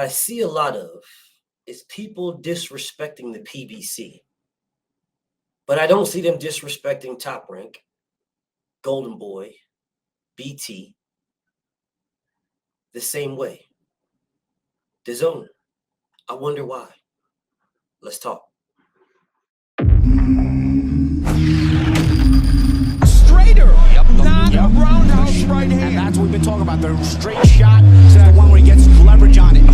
I see a lot of is people disrespecting the PBC. But I don't see them disrespecting Top Rank, Golden Boy, BT the same way. DAZN. I wonder why. Let's talk. Straighter, not roundhouse right hand. And that's what we've been talking about. The straight shot is the one where he gets leverage on it.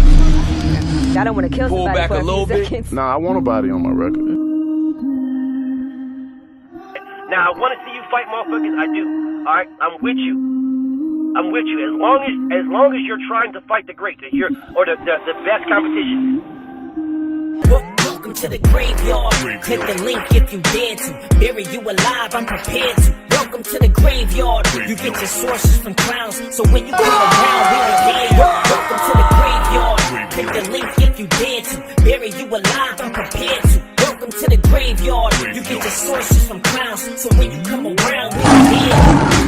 I don't want to kill somebody back for a little bit. seconds. Nah, I want a body on my record. Now, I want to see you fight motherfuckers. I do. All right? I'm with you. I'm with you. As long as you're trying to fight the great, the best competition. Welcome to the graveyard. Click the link if you dare to. Bury you alive, I'm prepared to. Welcome to the graveyard. You get your sources from clowns, so when you come around, we don't hear you. Welcome to the graveyard. Click the link if you dare to. Bury you alive, I'm prepared to. Welcome to the graveyard. You get your sources from clowns, so when you come around, we don't hear you.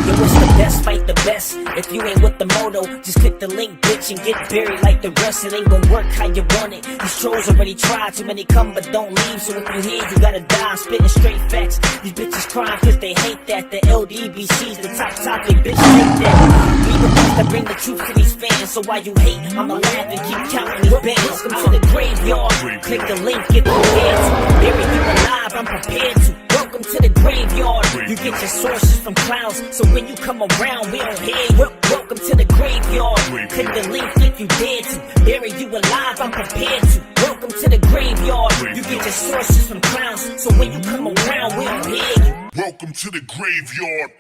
Yo, it's the best, fight the best. If you ain't with the moto, just click the link, bitch, and get buried like the rest. It ain't gonna work how you want it. These trolls already tried, too many come but don't leave. So if you hear, you gotta die. I'm spitting straight facts. These bitches crying cause they hate that. The LDBC's the top topic, bitch, hate that. We the ones that bring the truth to these fans. So while you hate, I'ma laugh and keep counting these bands. Welcome to the graveyard. Click the link, get prepared to. Bury you alive, I'm prepared to. Welcome to the graveyard. You get your sources from clowns, so when you come around, we don't hear you. Welcome to the graveyard. Click the link if you dare to. Bury you alive, I'm prepared to. Welcome to the graveyard. You get your sources from clowns, so when you come around, we don't hear you. Welcome to the graveyard.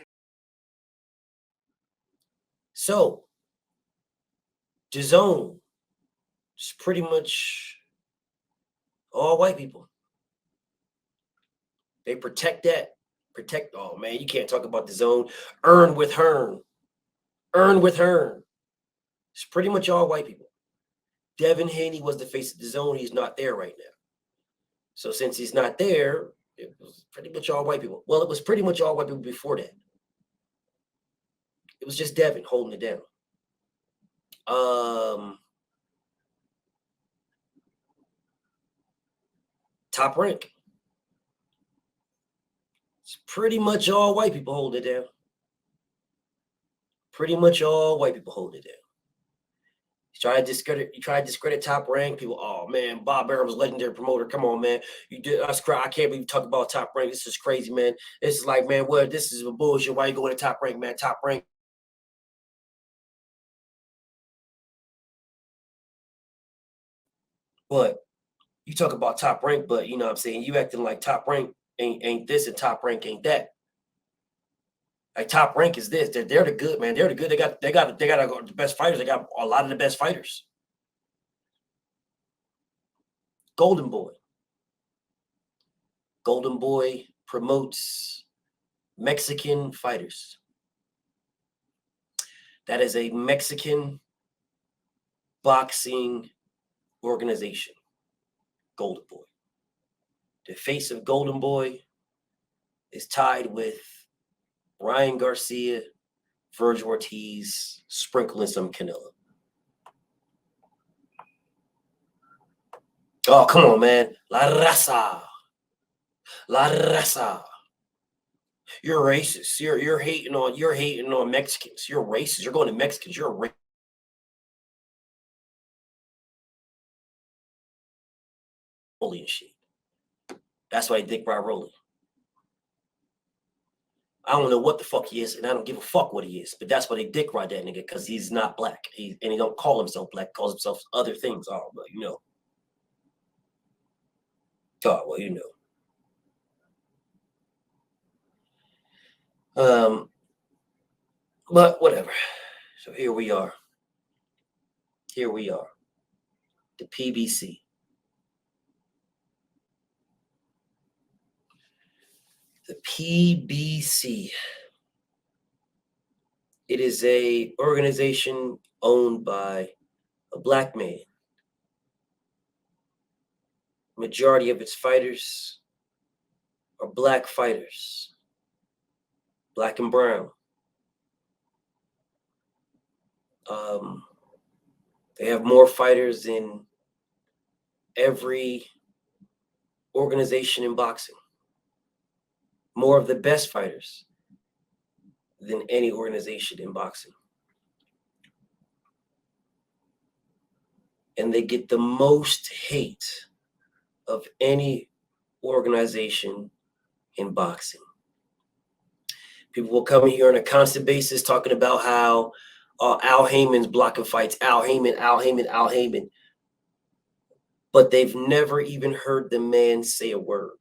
So, DAZN is pretty much all white people. They protect that. Oh, man, you can't talk about DAZN. Earn with Hearn. It's pretty much all white people. Devin Haney was the face of DAZN. He's not there right now. So since he's not there, it was pretty much all white people. Well, it was pretty much all white people before that. It was just Devin holding it down. Top Rank. It's pretty much all white people hold it down. Pretty much all white people hold it down. You try to discredit Top Rank. People, oh man, Bob Arum was legendary promoter. Come on, man. You did us cry. I can't believe you talk about Top Rank. This is crazy, man. This is like, man, what? This is a bullshit. Why you going to Top Rank, man? Top Rank. But you talk about Top Rank, but you know what I'm saying? You acting like Top Rank ain't this and Top Rank ain't that. Like Top Rank is this. They're the good, man. They're the good. They got the best fighters. They got a lot of the best fighters. Golden Boy. Golden Boy promotes Mexican fighters. That is a Mexican boxing organization. Golden Boy. The face of Golden Boy is tied with Ryan Garcia, Virgil Ortiz, sprinkling some Canelo. Oh, come on, man. La raza. La raza. You're racist. You're hating on Mexicans. You're racist. You're going to Mexicans. You're a racist. Rolling shit. That's why Dick Rod Rolling. I don't know what the fuck he is, and I don't give a fuck what he is. But that's why they dick ride that nigga, because he's not black. And he don't call himself black, calls himself other things. Oh, but you know. Oh, well, you know. But whatever. So here we are. Here we are. The PBC. The PBC. It is a organization owned by a black man. Majority of its fighters are black fighters. Black and brown. They have more fighters than every organization in boxing. More of the best fighters than any organization in boxing. And they get the most hate of any organization in boxing. People will come here on a constant basis talking about how Al Haymon's blocking fights, Al Haymon. But they've never even heard the man say a word.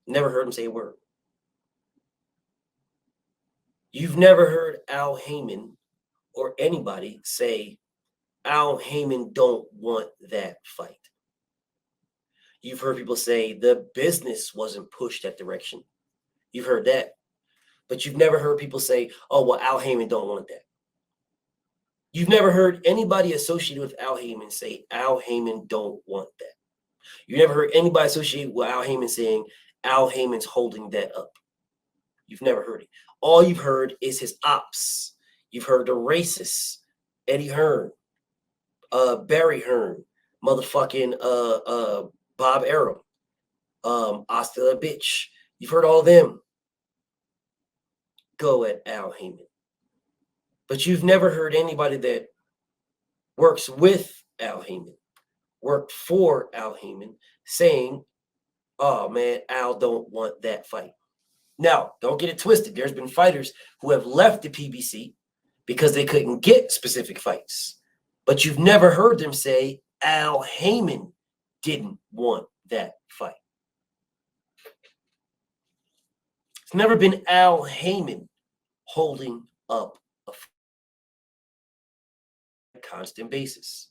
Never heard him say a word. You've never heard Al Haymon or anybody say, Al Haymon don't want that fight. You've heard people say the business wasn't pushed that direction. You've heard that. But you've never heard people say, oh, well, Al Haymon don't want that. You've never heard anybody associated with Al Haymon say, Al Haymon don't want that. You never heard anybody associated with Al Haymon saying, Al Haymon's holding that up. You've never heard it. All you've heard is his ops. You've heard the racists, Eddie Hearn, Barry Hearn, motherfucking Bob Arum, Hasta la Bitch. You've heard all of them go at Al Haymon. But you've never heard anybody that works with Al Haymon, worked for Al Haymon, saying, oh, man, Al don't want that fight. Now, don't get it twisted. There's been fighters who have left the PBC because they couldn't get specific fights. But you've never heard them say Al Haymon didn't want that fight. It's never been Al Haymon holding up a constant basis.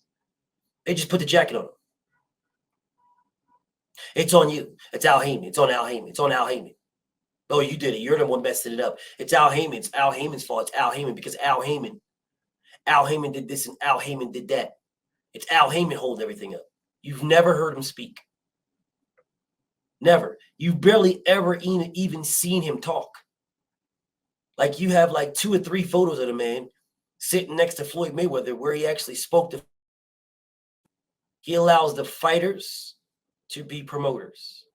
They just put the jacket on him. It's on you. It's Al Haymon. It's on Al Haymon. It's on Al Haymon. Oh, you did it. You're the one messing it up. It's Al Haymon. It's Al Haymon's fault. It's Al Haymon because Al Haymon did this and Al Haymon did that. It's Al Haymon holding everything up. You've never heard him speak. Never. You've barely ever even seen him talk. Like you have like 2 or 3 photos of the man sitting next to Floyd Mayweather where he actually spoke to. He allows the fighters to be promoters.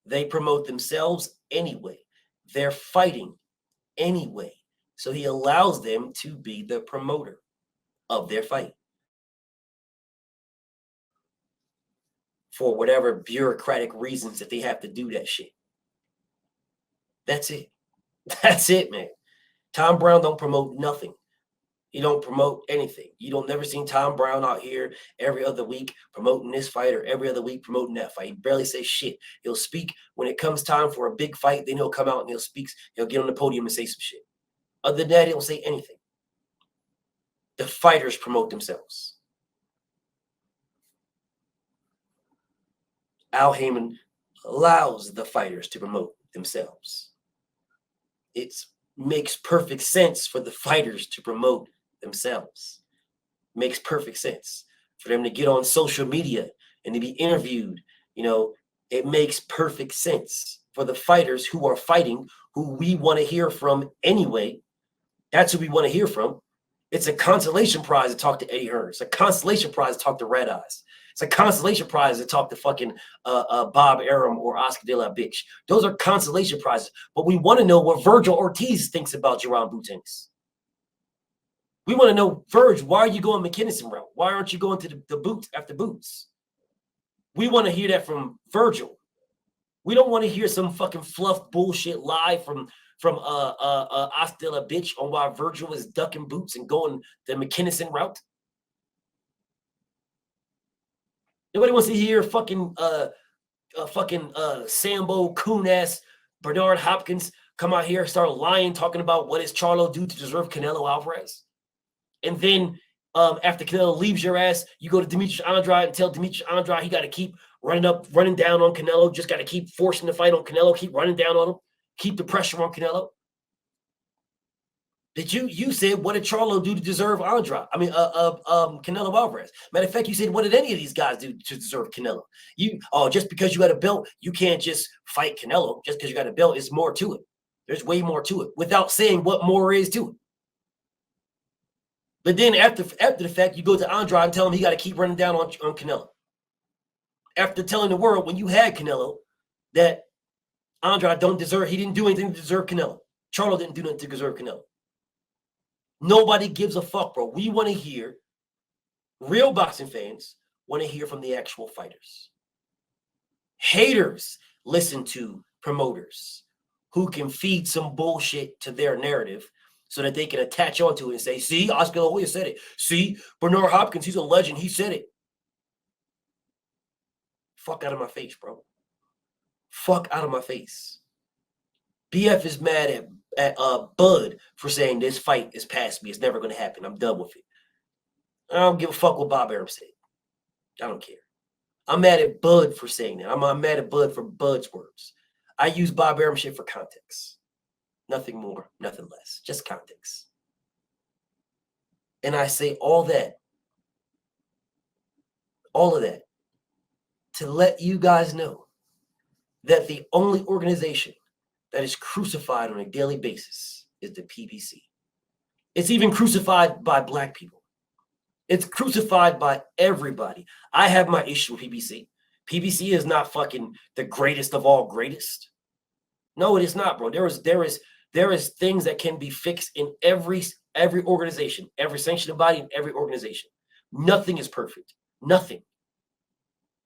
They promote themselves anyway. They're fighting anyway. So he allows them to be the promoter of their fight. For whatever bureaucratic reasons that they have to do that shit. That's it. That's it, man. Tom Brown don't promote nothing. He don't promote anything. You don't never seen Tom Brown out here every other week promoting this fight or every other week promoting that fight. He barely says shit. He'll speak when it comes time for a big fight. Then he'll come out and he'll speak. He'll get on the podium and say some shit. Other than that, he don't say anything. The fighters promote themselves. Al Haymon allows the fighters to promote themselves. It makes perfect sense for the fighters to promote themselves. Makes perfect sense for them to get on social media and to be interviewed. You know, it makes perfect sense for the fighters who are fighting, who we want to hear from anyway. That's who we want to hear from. It's a consolation prize to talk to Eddie Hearn. It's a consolation prize to talk to Red Eyes. It's a consolation prize to talk to fucking Bob Arum or Oscar De La Bitch. Those are consolation prizes. But we want to know what Virgil Ortiz thinks about Jerron Boots. We want to know, Virg, why are you going McKinnison route? Why aren't you going to the Boots after Boots? We want to hear that from Virgil. We don't want to hear some fucking fluff bullshit lie from Oscar De La Bitch on why Virgil is ducking Boots and going the McKinnison route. Nobody wants to hear fucking Sambo coon ass Bernard Hopkins come out here, start lying, talking about what does Charlo do to deserve Canelo Alvarez. And then after Canelo leaves your ass, you go to Demetrius Andrade and tell Demetrius Andrade he got to keep running down on Canelo, just got to keep forcing the fight on Canelo, keep running down on him, keep the pressure on Canelo. That you said, what did Charlo do to deserve Canelo Alvarez? Matter of fact, you said, what did any of these guys do to deserve Canelo? Just because you got a belt, you can't just fight Canelo. Just because you got a belt, it's more to it. There's way more to it without saying what more is to it. But then after the fact, you go to Andrade and tell him he got to keep running down on Canelo. After telling the world when you had Canelo that Andrade he didn't do anything to deserve Canelo. Charlo didn't do nothing to deserve Canelo. Nobody gives a fuck, bro. We want to hear, real boxing fans want to hear from the actual fighters. Haters listen to promoters who can feed some bullshit to their narrative so that they can attach onto it and say, see, Oscar De La Hoya said it. See, Bernard Hopkins, he's a legend. He said it. Fuck out of my face, bro. Fuck out of my face. BF is mad at Bud for saying this fight is past me. It's never going to happen. I'm done with it. I don't give a fuck what Bob Arum said. I don't care. I'm mad at Bud for saying that. I'm mad at Bud for Bud's words. I use Bob Arum shit for context. Nothing more, nothing less. Just context. And I say all of that, to let you guys know that the only organization that is crucified on a daily basis is the PBC. It's even crucified by black people. It's crucified by everybody. I have my issue with PBC. PBC is not fucking the greatest of all greatest. No, it is not, bro. There is things that can be fixed in every organization, every sanctioned body, in every organization. Nothing is perfect. Nothing.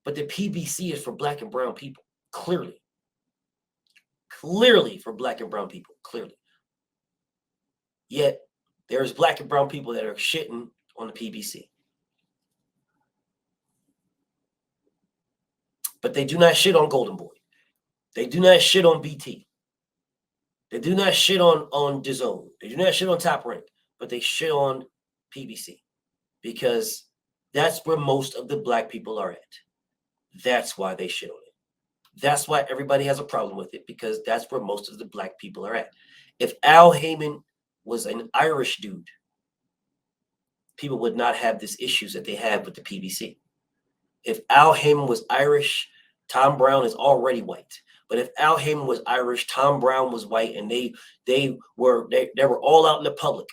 But the PBC is for black and brown people, clearly. Clearly for black and brown people, clearly. Yet, there's black and brown people that are shitting on the PBC. But they do not shit on Golden Boy. They do not shit on BT. They do not shit on DAZN. They do not shit on Top Rank. But they shit on PBC. Because that's where most of the black people are at. That's why they shit on it. That's why everybody has a problem with it, because that's where most of the black people are at. If Al Haymon was an Irish dude, people would not have these issues that they have with the PBC. If Al Haymon was Irish, Tom Brown is already white. But if Al Haymon was Irish, Tom Brown was white, and they were all out in the public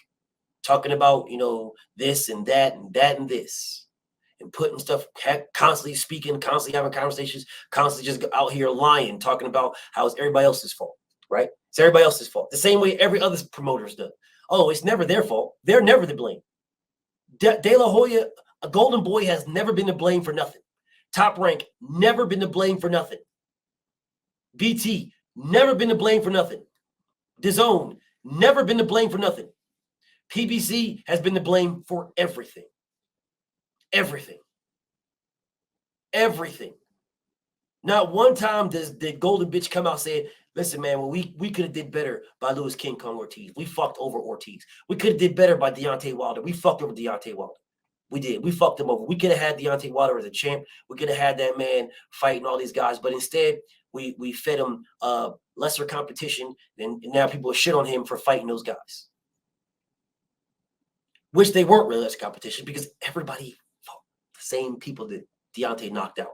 talking about, you know, this and that and that and this. And putting stuff, constantly speaking, constantly having conversations, constantly just out here lying, talking about how it's everybody else's fault, right? It's everybody else's fault. The same way every other promoter's done. Oh, it's never their fault. They're never to blame. De La Hoya, a Golden Boy, has never been to blame for nothing. Top Rank, never been to blame for nothing. BT, never been to blame for nothing. DAZN, never been to blame for nothing. PBC has been to blame for everything. Everything. Everything. Not one time did Golden Bitch come out saying, listen, man, well, we could have did better by Louis King Kong Ortiz. We fucked over Ortiz. We could have did better by Deontay Wilder. We fucked over Deontay Wilder. We did. We fucked him over. We could have had Deontay Wilder as a champ. We could have had that man fighting all these guys. But instead, we fed him lesser competition. And now people are shit on him for fighting those guys. Which they weren't really less competition, because everybody fought the same people that Deontay knocked out.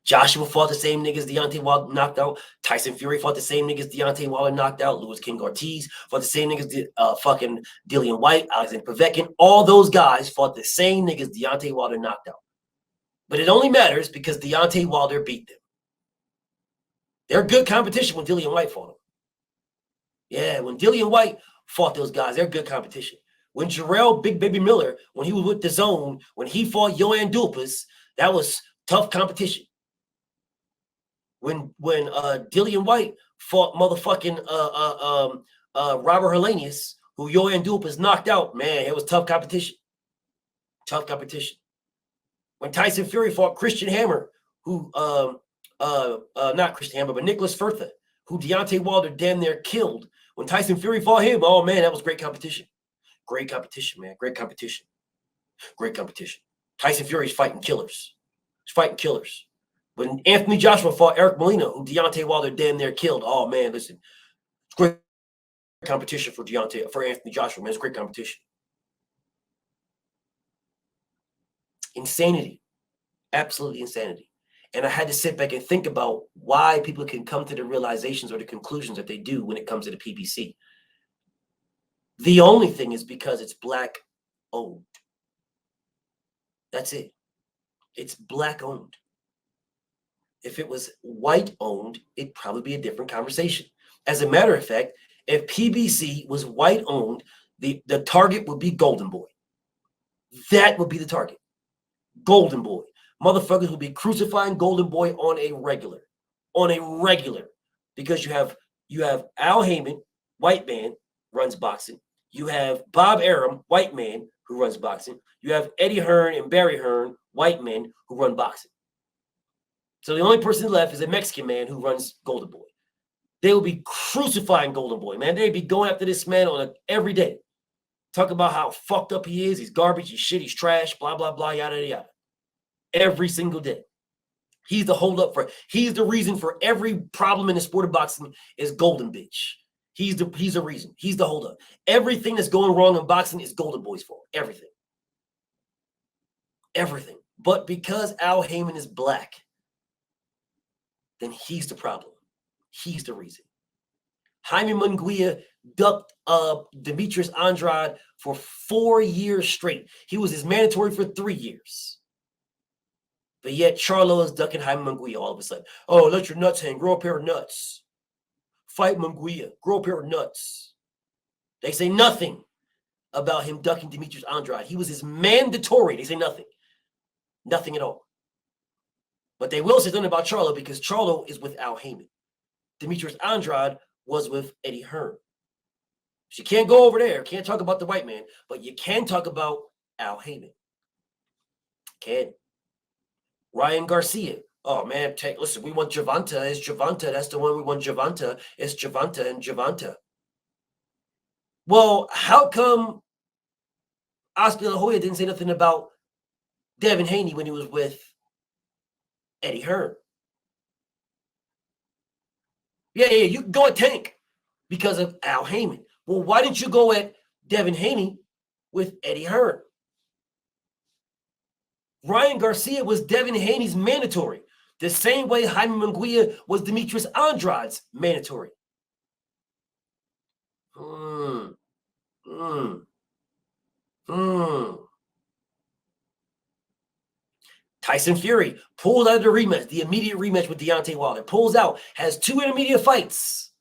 Joshua fought the same niggas Deontay Wilder knocked out. Tyson Fury fought the same niggas Deontay Wilder knocked out. Louis King Ortiz fought the same niggas fucking Dillian White, Alexander Povetkin. All those guys fought the same niggas Deontay Wilder knocked out. But it only matters because Deontay Wilder beat them. They're good competition when Dillian White fought them. Yeah, when Dillian White fought those guys, they're good competition. When Jarrell Big Baby Miller, when he was with DAZN, when he fought Joanne Dupas, that was tough competition. When Dillian White fought motherfucking Robert Helenius, who Joanne Dupas knocked out, man, it was tough competition. Tough competition. When Tyson Fury fought Christian Hammer, who not Christian Hammer, but Nicholas Furtha, who Deontay Wilder damn near killed. When Tyson Fury fought him, oh man, that was great competition. Great competition, man. Great competition. Great competition. Tyson Fury's fighting killers. He's fighting killers. When Anthony Joshua fought Eric Molina, who Deontay Wilder damn near killed, oh man, listen, it's great competition for Anthony Joshua, man. It's great competition. Insanity. Absolutely insanity. And I had to sit back and think about why people can come to the realizations or the conclusions that they do when it comes to the PBC. The only thing is because it's black owned. That's it. It's black owned. If it was white owned, it'd probably be a different conversation. As a matter of fact, if PBC was white owned, the target would be Golden Boy. That would be the target. Golden Boy. Motherfuckers would be crucifying Golden Boy on a regular. Because you have Al Haymon, white man, runs boxing. You have Bob Arum, white man, who runs boxing. You have Eddie Hearn and Barry Hearn, white men, who run boxing. So the only person left is a Mexican man who runs Golden Boy. They will be crucifying Golden Boy, man. They'd be going after this man every day. Talk about how fucked up he is. He's garbage. He's shit. He's trash. Blah, blah, blah, yada, yada. Every single day. He's the holdup he's the reason for every problem in the sport of boxing is Golden Bitch. He's the reason. He's the holdup. Everything that's going wrong in boxing is Golden Boy's fault. Everything. Everything. But because Al Haymon is black, then he's the problem. He's the reason. Jaime Munguia ducked Demetrius Andrade for 4 years straight. He was his mandatory for 3 years. But yet Charlo is ducking Jaime Munguia all of a sudden. Oh, let your nuts hang. Grow a pair of nuts. Fight Munguia. Grow a pair of nuts. They say nothing about him ducking Demetrius Andrade. He was his mandatory. They say nothing. Nothing at all. But they will say something about Charlo because Charlo is with Al Haymon. Demetrius Andrade was with Eddie Hearn. So you can't go over there. Can't talk about the white man, but you can talk about Al Haymon. Can. Ryan Garcia. Oh, man, listen, we want Gervonta. It's Gervonta. That's the one we want, Gervonta. It's Gervonta and Gervonta. Well, how come Oscar La Hoya didn't say nothing about Devin Haney when he was with Eddie Hearn? Yeah, you can go at Tank because of Al Haymon. Well, why didn't you go at Devin Haney with Eddie Hearn? Ryan Garcia was Devin Haney's mandatory, the same way Jaime Munguia was Demetrius Andrade's mandatory. Tyson Fury pulled out of the rematch, the immediate rematch with Deontay Wilder. Pulls out, has 2 intermediate fights.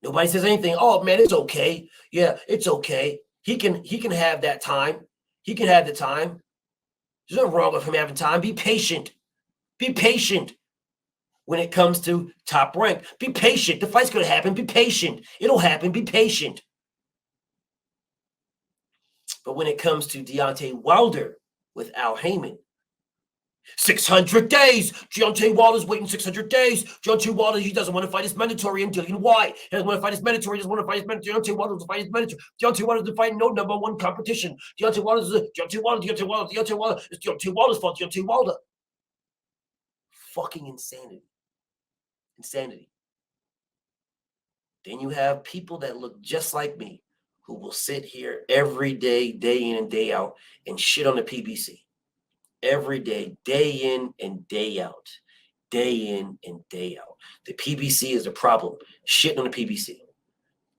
Nobody says anything. Oh, man, it's okay. Yeah, it's okay. He can have that time. He can have the time. There's nothing wrong with him having time. Be patient. Be patient when it comes to Top Rank. Be patient. The fight's going to happen. Be patient. It'll happen. Be patient. But when it comes to Deontay Wilder with Al Haymon, 600 days. Deontay Wilder's waiting 600 days. Deontay Wilder, he doesn't want to fight his mandatory. I'm telling you why. He doesn't want to fight his mandatory. He doesn't want to fight his mandatory. Deontay Wilder doesn't fight his mandatory. Deontay Wilder doesn't fight no number 1 competition. Deontay Wilder's Deontay Wilder. It's Deontay Wilder's fault. Deontay Wilder. Fucking insanity. Insanity. Then you have people that look just like me who will sit here every day, day in and day out, and shit on the PBC. Every day, day in and day out. Day in and day out. The PBC is the problem. Shitting on the PBC.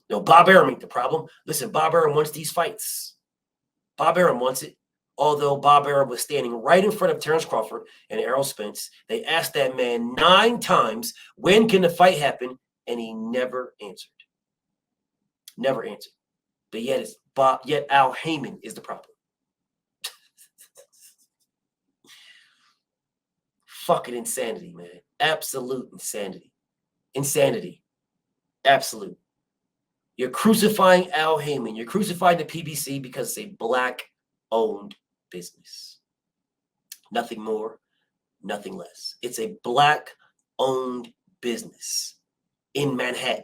No, Bob Arum ain't the problem. Listen, Bob Arum wants these fights. Bob Arum wants it. Although Bob Arum was standing right in front of Terrence Crawford and Errol Spence, they asked that man 9 times, when can the fight happen? And he never answered. Never answered. But yet Al Haymon is the problem. Fucking insanity, man. Absolute insanity. Insanity. Absolute. You're crucifying Al Haymon. You're crucifying the PBC because it's a black-owned business. Nothing more, nothing less. It's a black-owned business in Manhattan.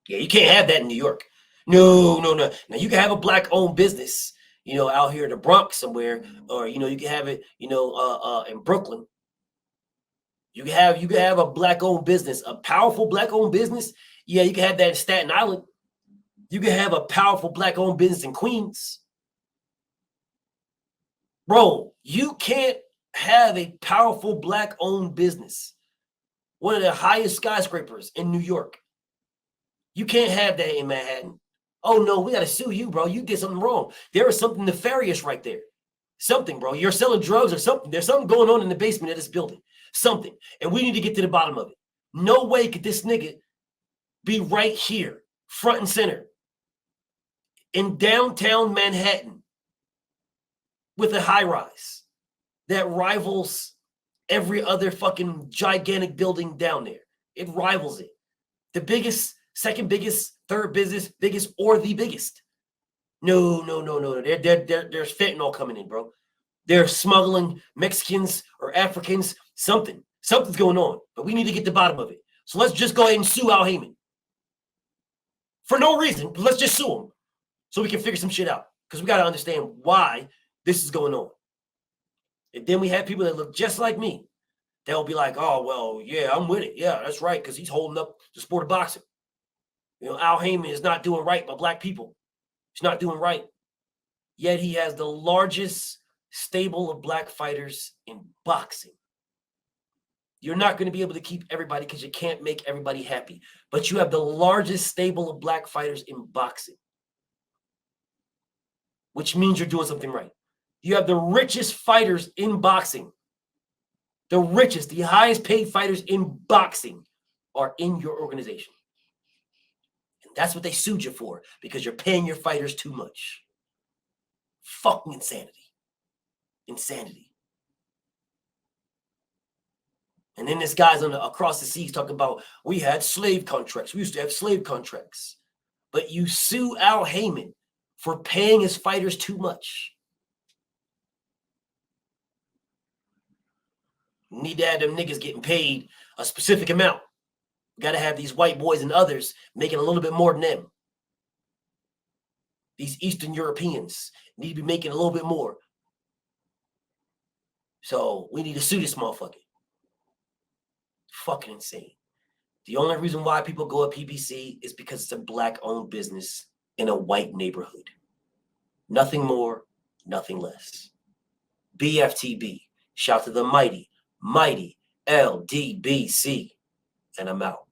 Yeah, you can't have that in New York. No. Now, you can have a black-owned business, out here in the Bronx somewhere, or, you can have it, in Brooklyn. You can have a black-owned business, a powerful black-owned business. Yeah, you can have that in Staten Island. You can have a powerful black-owned business in Queens. Bro, you can't have a powerful black-owned business, one of the highest skyscrapers in New York. You can't have that in Manhattan. Oh, no, we got to sue you, bro. You did something wrong. There is something nefarious right there. Something, bro. You're selling drugs or something. There's something going on in the basement of this building. Something. And we need to get to the bottom of it. No way could this nigga be right here, front and center, in downtown Manhattan with a high rise that rivals every other fucking gigantic building down there. It rivals it. The biggest, second biggest, third biggest, or the biggest. No. There's fentanyl coming in, bro. They're smuggling Mexicans or Africans. Something's going on. But we need to get to the bottom of it. So let's just go ahead and sue Al Haymon. For no reason, but let's just sue him so we can figure some shit out. Because we got to understand why this is going on. And then we have people that look just like me. They'll be like, oh, well, yeah, I'm with it. Yeah, that's right, because he's holding up the sport of boxing. You know, Al Haymon is not doing right by black people. He's not doing right. Yet he has the largest stable of black fighters in boxing. You're not going to be able to keep everybody because you can't make everybody happy. But you have the largest stable of black fighters in boxing, which means you're doing something right. You have the richest fighters in boxing. The richest, the highest paid fighters in boxing are in your organization. And that's what they sued you for, because you're paying your fighters too much. Fucking insanity. Insanity. And then this guy's across the seas talking about, we had slave contracts. We used to have slave contracts. But you sue Al Haymon for paying his fighters too much. You need to have them niggas getting paid a specific amount. You got to have these white boys and others making a little bit more than them. These Eastern Europeans need to be making a little bit more. So we need to sue this motherfucker. Fucking insane. The only reason why people go at PBC is because it's a black-owned business in a white neighborhood. Nothing more, nothing less. BFTB. Shout to the mighty LDBC. And I'm out.